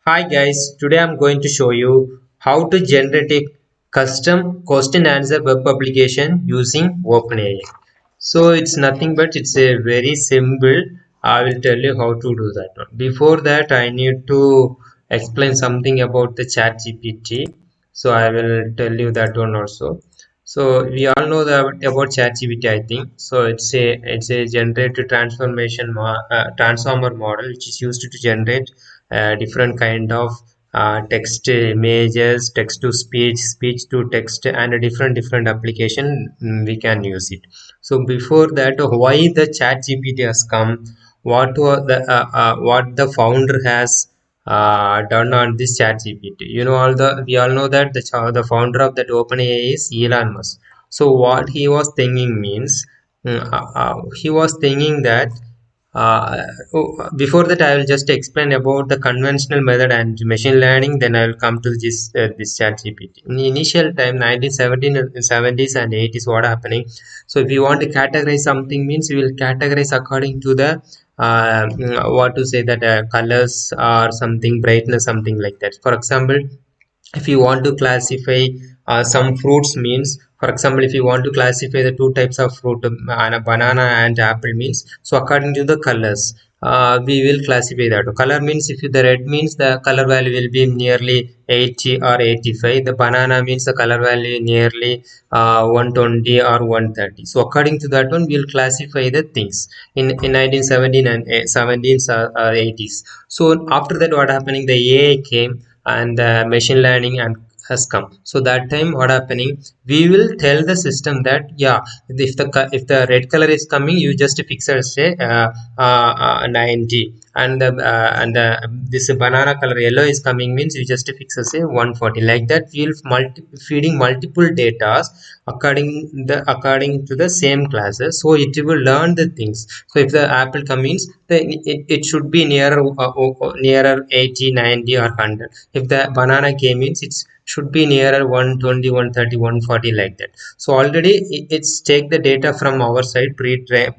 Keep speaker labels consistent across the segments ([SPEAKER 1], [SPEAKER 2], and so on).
[SPEAKER 1] Hi guys, today I'm going to show you how to generate a custom question answer web application using OpenAI. So it's nothing but it's a very simple. I will tell you how to do that one. Before that, I need to explain something about the chat GPT. So I will tell you that one also. So we all know about ChatGPT, I think. So it's a generated transformer model which is used to generate different kind of text images, text to speech, speech to text, and a different application we can use it. So before that, why the ChatGPT has come? What the founder has done on this chat GPT. We all know that the founder of that OpenAI is Elon Musk. So what he was thinking means he was thinking that before that I will just explain about the conventional method and machine learning. Then I will come to this chat GPT. In the initial time, 1970s, 70s and 80s, what happening? So if you want to categorize something means we will categorize according to the what to say that colors or something brightness something like that. For example, if you want to classify some fruits means, for example, if you want to classify the two types of fruit, and a banana and apple means, so according to the colors we will classify that. Color means if the red means the color value will be nearly 80 or 85. The banana means the color value nearly 120 or 130. So according to that one we will classify the things in 1917 and 17s or 80s. So after that what happening, the AI came and the machine learning and has come. So that time what happening, we will tell the system that yeah, if the red color is coming, you just fix it, say 90, and this banana color yellow is coming means you just fix it, say 140. Like that we'll feeding multiple data according to the same classes, so it will learn the things. So if the apple comes, then it should be nearer 80, 90 or 100. If the banana came in, it should be nearer 120, 130, 140, like that. So already it's take the data from our side, predefined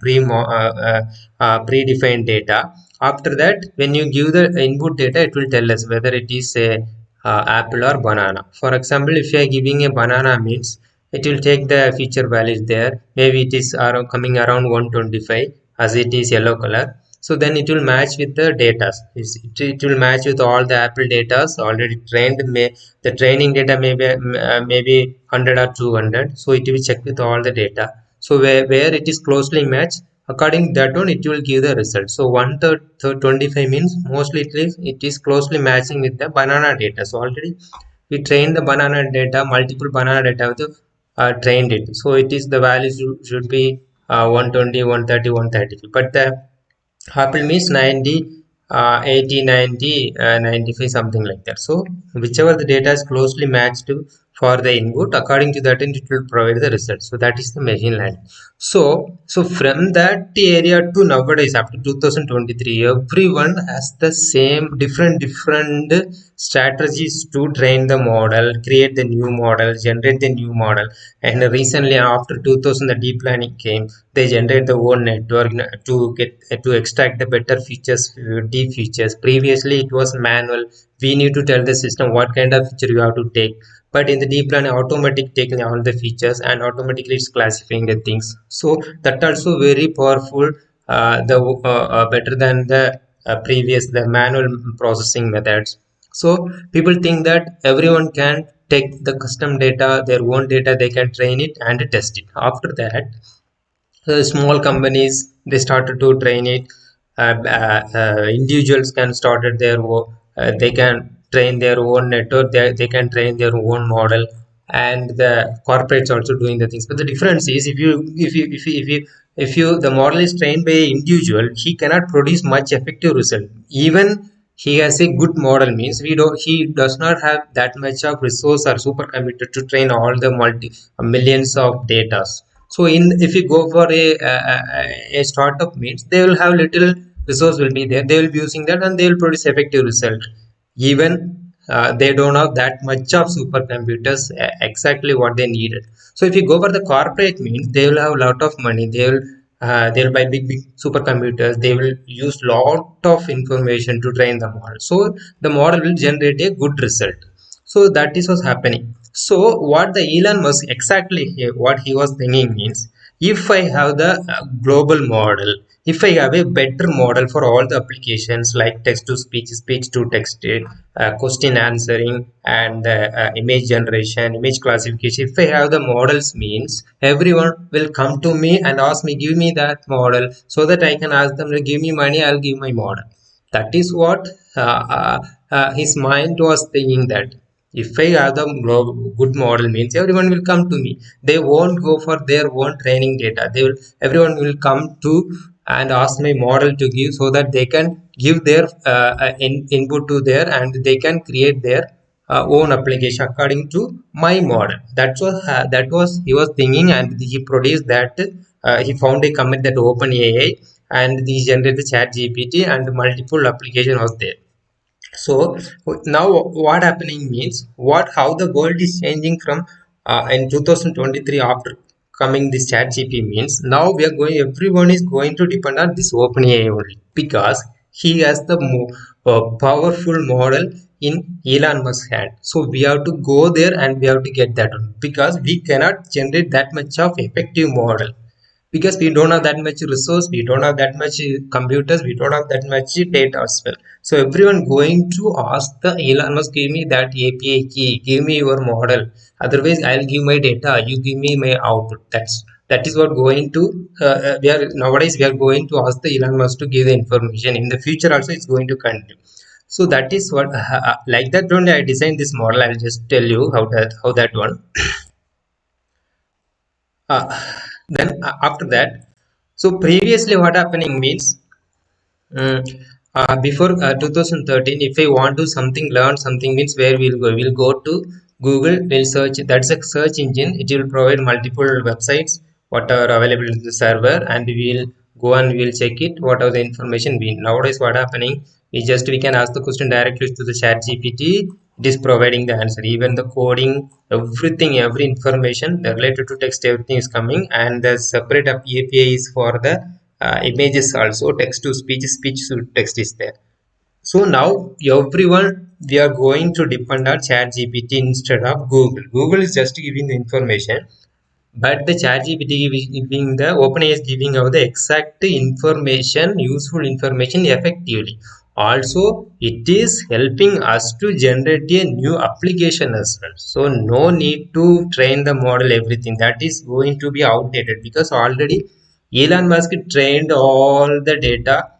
[SPEAKER 1] data. After that, when you give the input data, it will tell us whether it is a apple or banana. For example, if you are giving a banana means, it will take the feature values there. Maybe it is coming around 125 as it is yellow color. So then it will match with the data. It will match with all the apple data already trained. The training data maybe 100 or 200. So it will check with all the data. So where it is closely matched, according to that one it will give the result. So 125 means mostly it is closely matching with the banana data. So already we trained the banana data, multiple banana data with the trained it. So it is the values should be 120, 130, 130. But the apple means 90, 80, 90, 95, something like that. So whichever the data is closely matched to for the input, according to that it will provide the result. So that is the machine learning. So from that area to nowadays, after 2023, everyone has the same different strategies to train the model, create the new model, generate the new model. And recently, after 2000, the deep learning came. They generate the own network to get to extract the better features, deep features. Previously, it was manual. We need to tell the system what kind of feature you have to take. But in the deep learning, automatic taking all the features and automatically it's classifying the things. So that also very powerful. The better than the previous the manual processing methods. So people think that everyone can take the custom data, their own data, they can train it and test it. After that, small companies they started to train it. Individuals can started they can train their own network. They can train their own model, and the corporates also doing the things. But the difference is if you the model is trained by an individual, he cannot produce much effective result. Even he has a good model means we don't he does not have that much of resource or supercomputer to train all the multi millions of data. So in if you go for a startup means, they will have little resource will be there. They will be using that and they will produce effective result. Even they don't have that much of supercomputers exactly what they needed. So if you go for the corporate means, they will have a lot of money. They will they'll buy big supercomputers. They will use lot of information to train the model, so the model will generate a good result. So that is what's happening. So what the Elon Musk exactly what he was thinking means, if I have the global model, if I have a better model for all the applications like text to speech, speech to text, question answering, and image generation, image classification, if I have the models means everyone will come to me and ask me, give me that model, so that I can ask them to give me money, I'll give my model. That is what his mind was thinking, that if I have the good model means everyone will come to me. They won't go for their own training data. They will, everyone will come to and ask my model to give, so that they can give their input to there, and they can create their own application according to my model. That was he was thinking, and he produced that. He found a commit that OpenAI, and he generated Chat GPT, and multiple application was there. So now what happening means, what how the world is changing from in 2023 after coming this chat gp means, now we are going, everyone is going to depend on this OpenAI only, because he has the powerful model in Elon Musk hand. So we have to go there and we have to get that one, because we cannot generate that much of effective model, because we don't have that much resource, we don't have that much computers, we don't have that much data as well. So everyone going to ask the Elon Musk, give me that API key, give me your model, otherwise I'll give my data, you give me my output. That is what going to we are nowadays, we are going to ask the Elon Musk to give the information. In the future also it's going to continue. So that is what like that only I designed this model. I'll just tell you how that one. uh, then after that, so previously what happening means, before 2013, if I want to something, learn something means, where we'll go? We'll go to Google, we'll search. That's a search engine. It will provide multiple websites, what are available in the server, and we'll go and we'll check it. What are the information we nowadays? What happening? We can ask the question directly to the Chat GPT. It is providing the answer. Even the coding, everything, every information related to text, everything is coming, and the separate API is for the images also, text to speech, speech to text is there. So now everyone, we are going to depend on Chat GPT instead of Google. Google is just giving the information, but the Chat GPT giving the OpenAI is giving out the exact information, useful information effectively. Also it is helping us to generate a new application as well. So no need to train the model everything, that is going to be outdated, because already Elon Musk trained all the data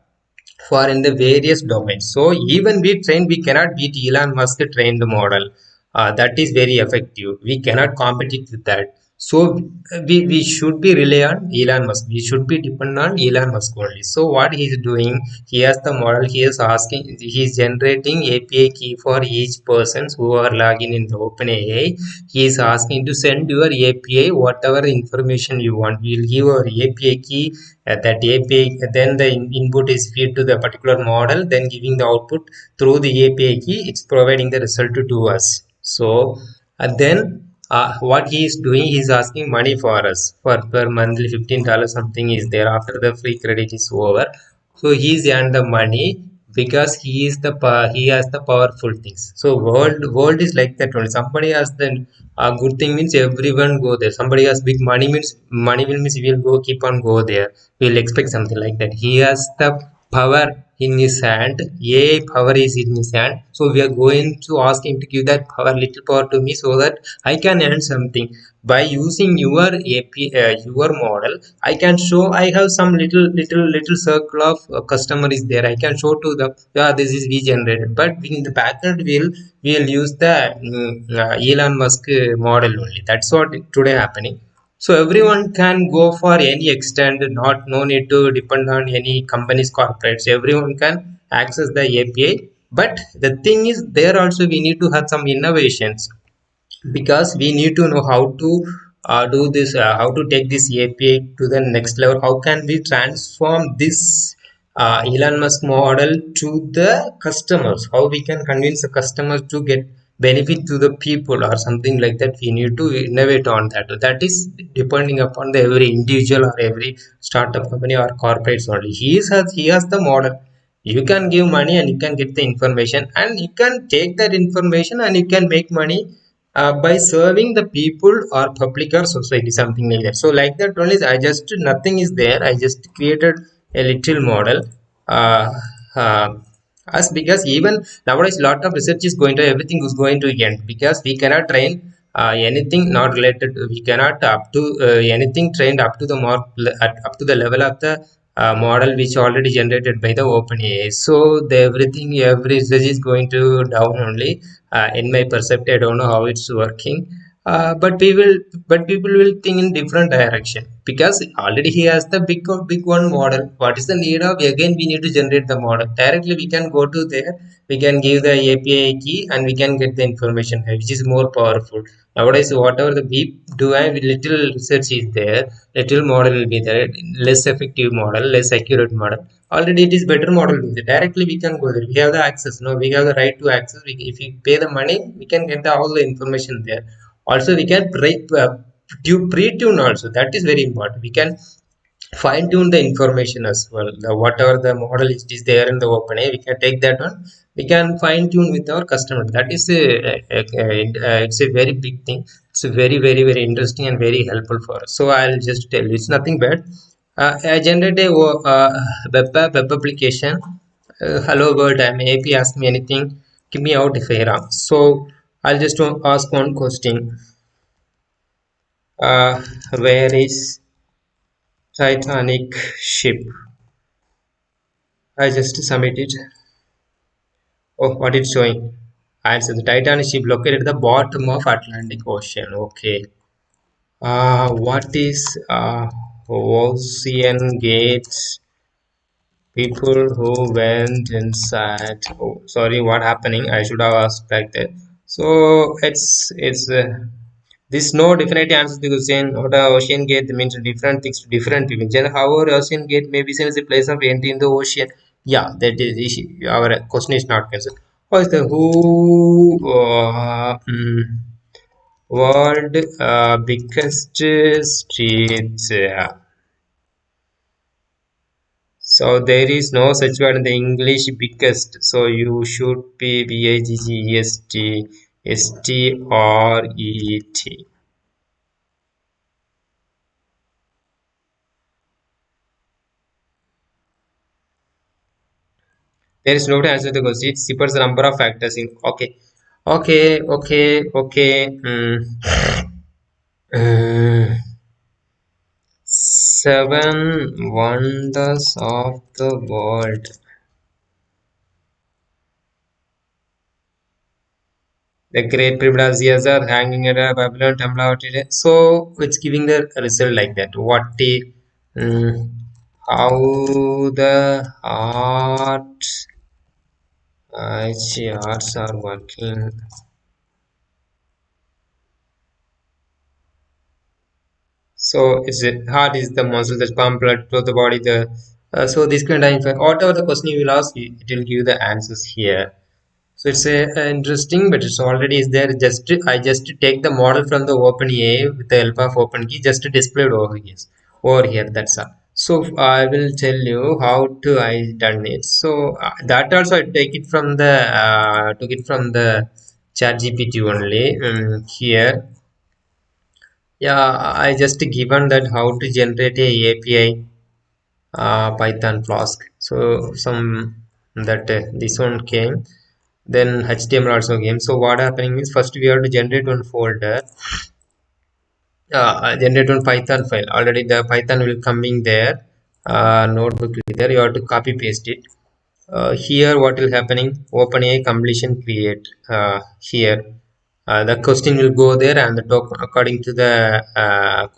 [SPEAKER 1] for in the various domains. So even we train, we cannot beat Elon Musk trained model. That is very effective. We cannot compete with that. So we should be rely on Elon Musk. We should be depend on Elon Musk only. So what he is doing, he has the model. He is asking. He is generating API key for each persons who are logging in the OpenAI. He is asking to send your API whatever information you want. We will give our API key, that API, then the input is feed to the particular model, then giving the output through the API key, it's providing the result to us. So then what he is doing, he is asking money for us for per monthly $15 something is there after the free credit is over. So he is earned the money, because he is the he has the powerful things. So world is like that only. Somebody has the good thing means everyone go there. Somebody has big money means, money will means we will go keep on go there. We'll expect something like that. He has the power in his hand. AI power is in his hand. So we are going to ask him to give that power, little power to me, so that I can earn something by using your API, your model. I can show I have some little circle of customer is there. I can show to the, yeah, this is we generated, but in the backend we'll use the Elon Musk model only. That's what today happening. So everyone can go for any extent, not no need to depend on any companies, corporates. Everyone can access the API. But the thing is, there also we need to have some innovations, because we need to know how to do this, how to take this API to the next level. How can we transform this Elon Musk model to the customers? How we can convince the customers to benefit to the people or something like that, we need to innovate on that. That is depending upon the every individual or every startup company or corporates only. He has the model. You can give money and you can get the information, and you can take that information and you can make money by serving the people or public or society, something like that. So like that only, I just, nothing is there, I just created a little model. uh, uh, as because even nowadays lot of research is going to, everything is going to end, because we cannot train anything not related we cannot up to anything trained up to the mark, up to the level of the model which already generated by the OpenAI. So the everything, every research is going to down only. In my perspective, I don't know how it's working. But people will think in different direction, because already he has the big one model. What is the need of, again we need to generate the model directly? We can go to there, we can give the API key and we can get the information, which is more powerful. Nowadays whatever the we do, and little research is there, little model will be there, less effective model, less accurate model. Already it is better model with it. Directly we can go there, we have the access, no, we have the right to access. If we pay the money, we can get all the information there. Also we can pre-tune also, that is very important. We can fine tune the information as well. Whatever the model is there in the OpenAI, we can take that one, we can fine tune with our customer. That is it's a very big thing. It's a very very very interesting and very helpful for us. So I'll just tell you, it's nothing bad. I generate a web application. Hello world, I'm AP, ask me anything, give me out if I wrong. So I'll just ask one question. Where is Titanic ship? I just submitted. Oh, what it's showing? Answer: the Titanic ship located at the bottom of Atlantic Ocean. Okay. What is Ocean Gate? People who went inside. Oh, sorry, what happening? I should have asked like that. So it's this no definitely answers the question. What a ocean gate means different things to different people. However, ocean gate may be seen as a place of entry in the ocean. Yeah, that is the issue. Our question is not answered. What is the who world biggest street? So there is no such word in the English biggest. So you should be BIGGEST STREET. There is no to answer the question. It separates the number of factors in. Okay, okay. Uh, Seven wonders of the world. The Great Pyramid of Giza hanging at a Babylon temple out today. So it's giving the result like that. Mm, how the arts are working. So it's a heart is the muscle that pump blood to the body. So this kind of info, whatever the question you will ask, it will give the answers here. So it's interesting, but it's already is there. I just take the model from the OpenAI with the help of OpenKey, just displayed over here. Over here, that's all. So I will tell you how to I done it. So that also I take it from the took it from the ChatGPT only. Here, yeah, I just given that how to generate a API Python Flask. So some that this one came, then HTML also came. So what happening means, first we have to generate one folder, generate one Python file. Already the Python will coming there, notebook will be there. You have to copy paste it. Here what will happening, OpenAI completion create. Here the question will go there, and the talk according to the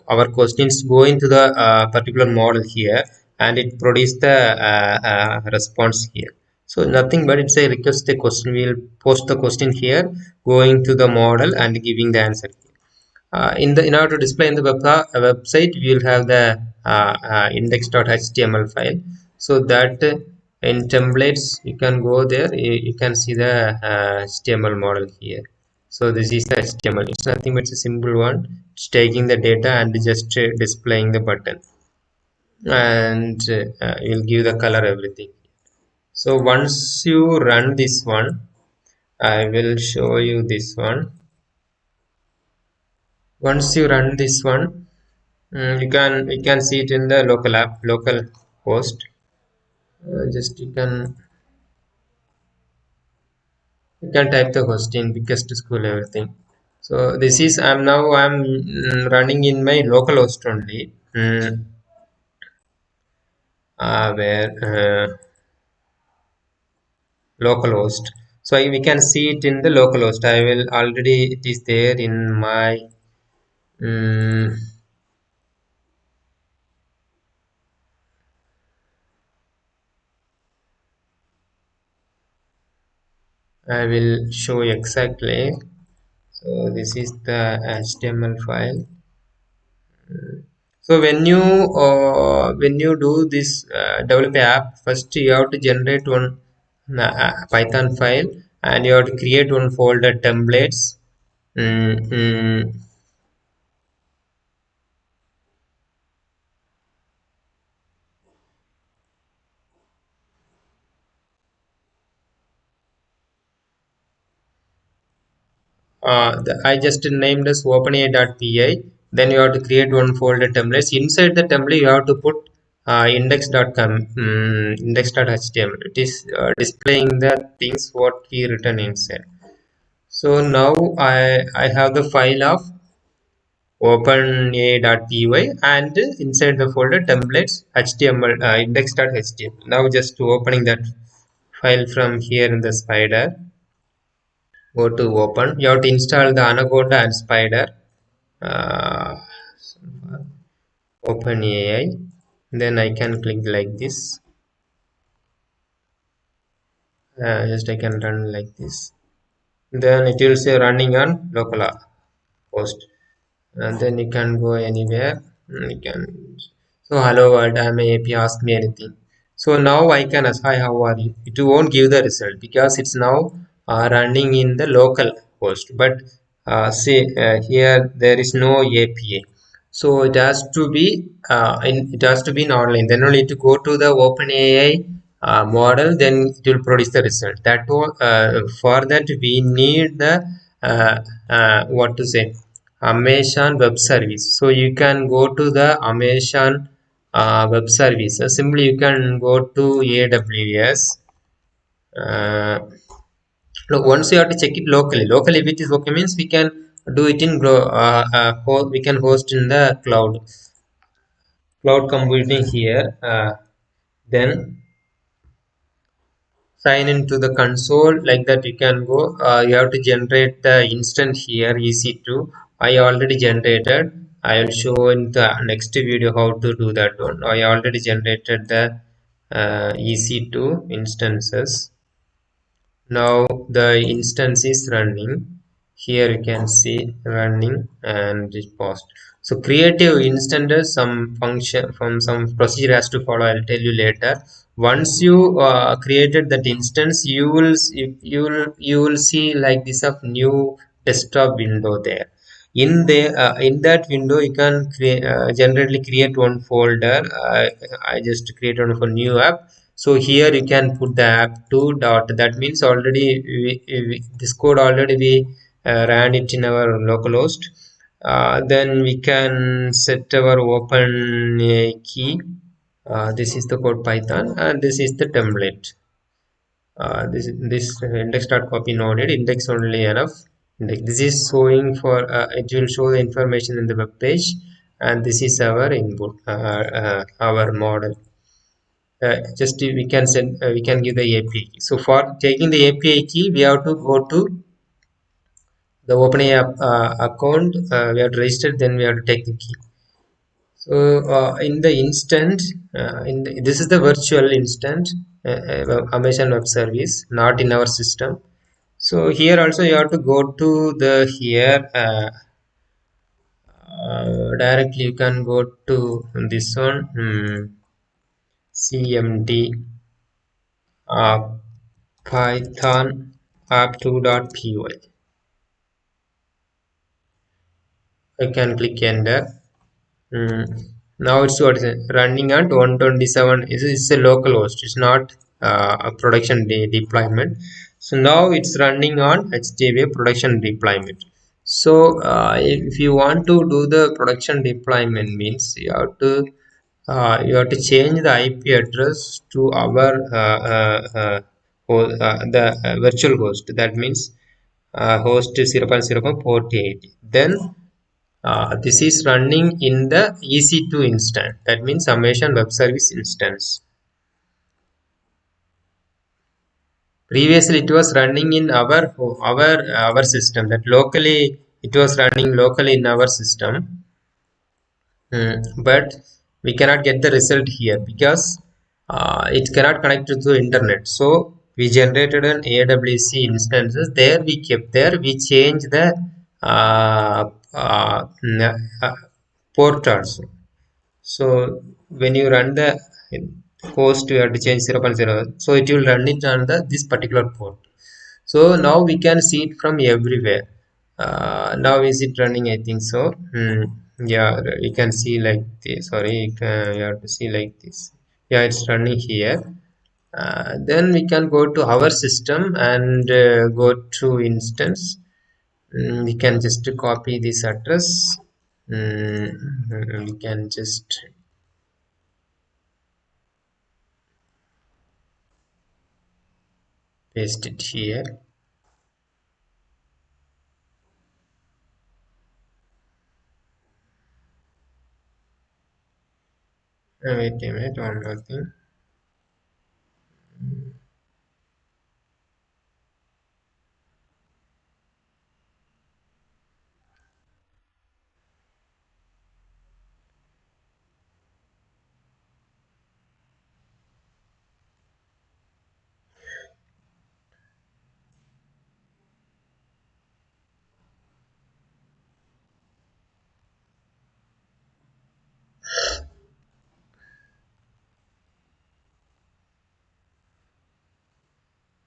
[SPEAKER 1] our questions go into the particular model here, and it produce the response here. So nothing but it's a request the question, will post the question here, going to the model and giving the answer. In order to display in the website, we will have the index.html file. So that in templates you can go there, you can see the HTML model here. So this is the HTML. It's nothing but it's a simple one. It's taking the data and just displaying the button, and you'll give the color, everything. So once you run this one, I will show you this one. Once you run this one, you can see it in the local app, local host. Just you can type the host in biggest school, everything. So this is I'm running in my local host only. Where localhost. So we can see it in the localhost. I will already, it is there in my um, I will show you exactly. So this is the HTML file. So when you do this develop app, first you have to generate one Python file, and you have to create one folder templates. Mm, mm, I just named as openai.py. Then you have to create one folder templates. Inside the template, you have to put index.com, index.html. It is displaying the things what we written inside. So now I have the file of openai.py, and inside the folder templates html, index.html. Now just opening that file from here in the Spider. Go to open. You have to install the Anaconda and Spider. uh, OpenAI. Then I can click like this. Just I can run like this. Then it will say running on local host, and then you can go anywhere. You can. So hello world, I'm a AP. Ask me anything. So now I can ask, hi, how are you? It won't give the result because it's now running in the local host. But see, here there is no API. So it has to be it has to be in online. Then only to go to the OpenAI model, then it will produce the result. For that we need the what to say, Amazon Web Service. So you can go to the Amazon Web Service. Simply you can go to AWS. Uh, Look, once you have to check it locally. Locally, if it is okay, means we can do it in we can host in the cloud computing here. Then sign into the console, like that you can go. You have to generate the instant here, EC2. I already generated. I will show in the next video how to do that one. I already generated the EC2 instances. Now the instance is running. Here you can see running and it paused. So creative instances, some function from some procedure has to follow. I'll tell you later. Once you created that instance, you will see like this of new desktop window there. In that window you can generally create one folder. I just create one for new app. So here you can put the app to dot. That means already this code already we ran it in our localhost. Then we can set our open key. This is the code Python, and this is the template. This index dot copy noded index only enough. This is showing for it will show the information in the web page, and this is our input, our model. Just we can send, we can give the API key. So for taking the API key, we have to go to the OpenAI account. We have to register, then we have to take the key. So in the instant, this is the virtual instant, Amazon Web Service, not in our system. So here also you have to go to the here directly. You can go to this one, CMD uh, Python app2.py. I can click enter. Mm. Now it's what is it? Running at 127 is a local host. It's not a production deployment. So now it's running on HDV production deployment. So if you want to do the production deployment means you have to change the IP address to our the virtual host. That means host 0.0 port 80. Then this is running in the EC2 instance. That means Summation Web Service instance. Previously, it was running in our system. That locally, it was running locally in our system. But we cannot get the result here because it cannot connect to the internet. So we generated an AWC instances there. We kept there. We changed the uh, uh, port also. So when you run the host, you have to change 0.0. So it will run it on the this particular port. So now we can see it from everywhere. Now is it running? I think so. Yeah, you can see like this. Sorry, you have to see like this. Yeah, it's running here. Then we can go to our system and go to instance. We can just copy this address. We can just paste it here. Wait a minute, one more thing.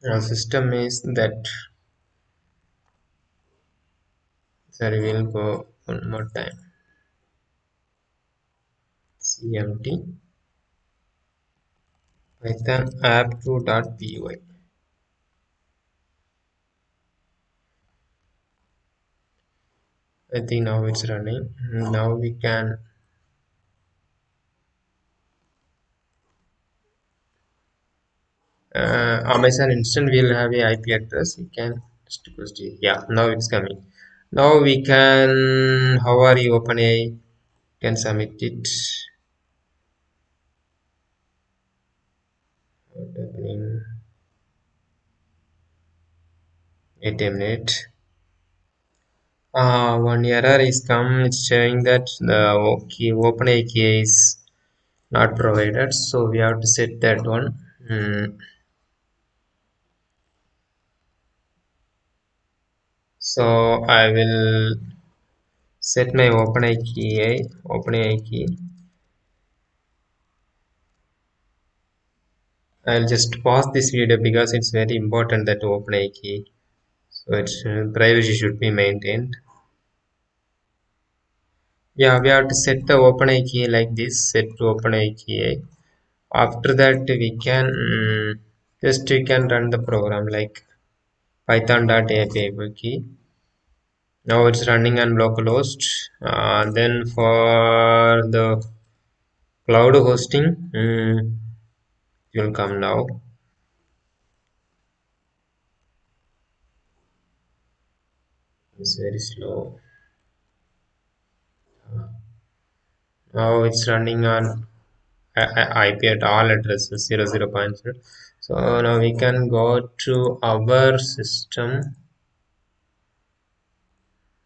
[SPEAKER 1] Our system is that. Sorry, we'll go one more time. CMD Python app2.py. I think now it's running. Now we can Amazon instant will have a IP address. We can just post it. Yeah, now it's coming. Now we can how are you OpenAI? Can submit it. What happening? Wait a minute. One error is come. It's showing that the key OpenAI key is not provided. So we have to set that one. So I will set my OpenAI key. I'll just pause this video because it's very important that OpenAI key. So its privacy should be maintained. Yeah, we have to set the OpenAI key like this. Set to OpenAI key. After that, we can just we can run the program like python.api key. Now it's running on localhost. Then for the cloud hosting, it will come now. It's very slow. Now it's running on IP at all addresses 00.0. So now we can go to our system.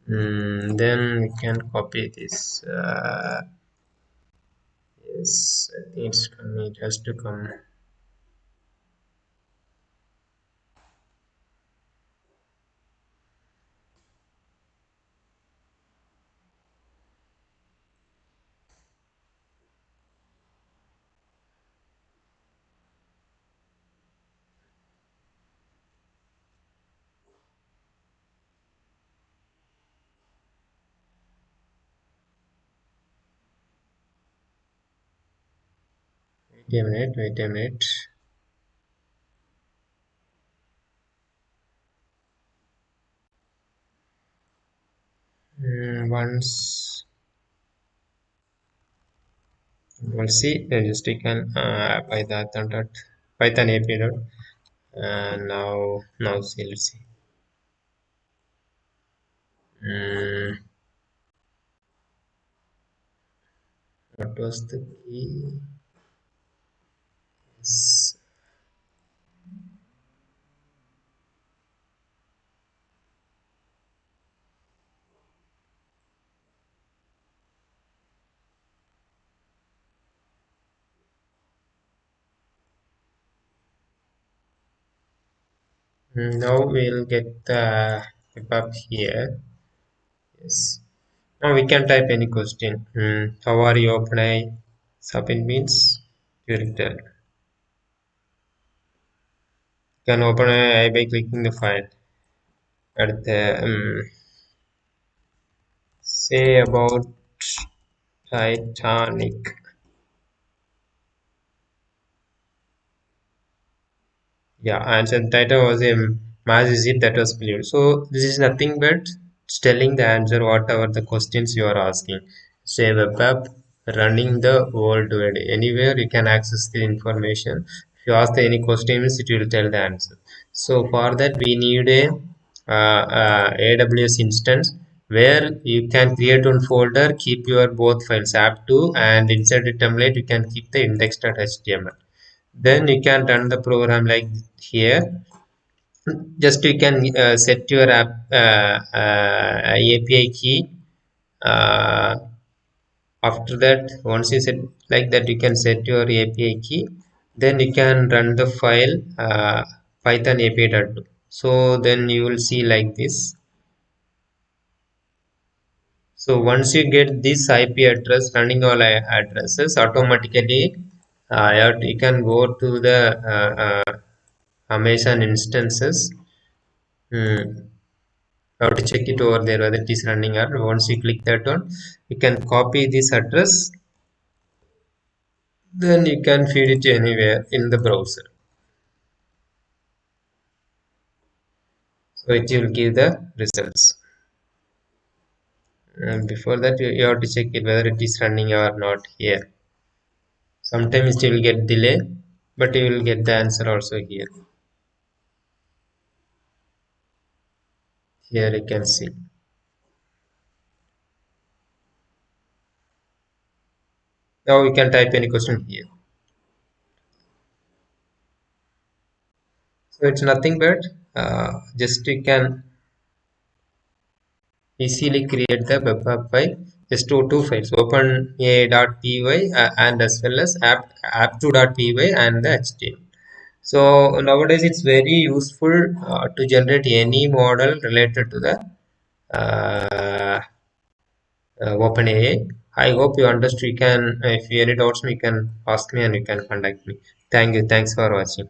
[SPEAKER 1] Then we can copy this. Yes, I think it's coming. It has to come. wait a minute. Once we'll see, just you can Python API dot. Now see, let's see. Mm, what was the key? Yes. Now we'll get the pop here. Yes. Now we can type any question. How are you? OpenAI. Submit means you return. You can open AI by clicking the file at the say about Titanic. Yeah, and the title was a mass visit that was believed. So this is nothing but it's telling the answer whatever the questions you are asking. Say web app running the worldwide. Anywhere you can access the information. If you ask any questions, it will tell the answer. So for that we need a AWS instance where you can create one folder, keep your both files app2 and inside the template you can keep the index.html. Then you can run the program like here. Just you can set your API key. Uh, After that, once you set like that, you can set your API key. Then you can run the file Python API.do. So then you will see like this. So once you get this IP address, running all addresses automatically, you can go to the Amazon instances. You have to check it over there whether it is running or once you click that one, you can copy this address, then you can feed it anywhere in the browser. So it will give the results. And before that, you have to check it whether it is running or not here. Sometimes it will get delay, but you will get the answer also here. Here you can see. Now we can type any question here. So it's nothing but just you can easily create the web app file. Just two files, openai.py and as well as app2.py and the HTML. So nowadays it's very useful to generate any model related to the uh, OpenAI. I hope you understood. You can, if you any doubts, you can ask me and you can contact me. Thank you. Thanks for watching.